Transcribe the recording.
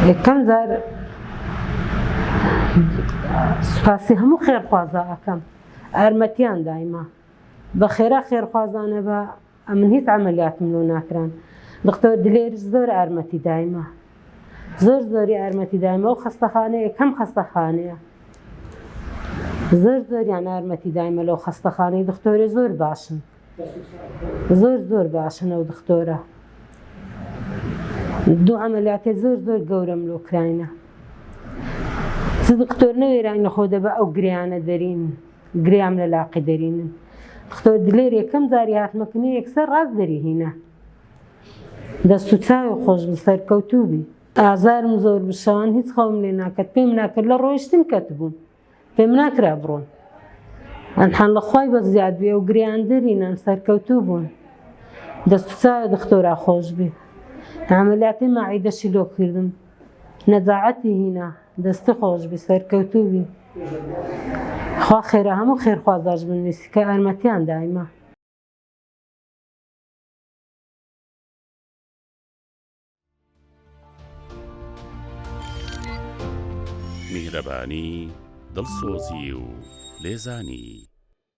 یەکەم جار سوپاسی هەموو خێرخوازا ئەکەم ئارمەتیان دایما بە خێرا خێرخوازانە بە ئەمن هیچ عەمەلیاتم لۆ ناکران دکتۆر دلێر زۆر ئارمەتی دایما زۆری ئارمەتی دایما ئەو خەستەخانەیە یەکەم خەستەخانەیە زۆریان ئارمەتی دایمە لەو خەستەخانەی دکتۆرە زۆر باشن زۆر باشن ئەو دکتۆرە دوو عەمەلیاتێ زۆر گەورەم لۆ کراینە چ دکتۆر نەوێرانی خۆ دەبە ئەو گریانە دەرین گریام لە لاقی دەرینن دکتۆر دلێر یەکەم جاری هاتمەکردنی یەکسەر ڕاست دەریهینە دەست و چاوی خۆش بوو سەرکەوتوو بی ئازارم زۆر بشەوان هیچ خەوم لێ ناکرد پێم ناکرد لە ڕۆیشتن کەت بووم پێم ناکرا بڕۆن ئەنحان لە خوای بە زیاد بێ و گریان دەرینان سەرکەوتوو بوون دەست و چاوی دکتۆرا خۆش بی عەمەلیاتی ماعیدەشی لۆ کردم نەجاعەتی هینا دەستی خۆش بی سەرکەوتوو بی خوا خێرا هەموو خێرخوازاش بنویسی کە ئارمەتیان دایما میهرەبانی دڵسۆزی و لێزانی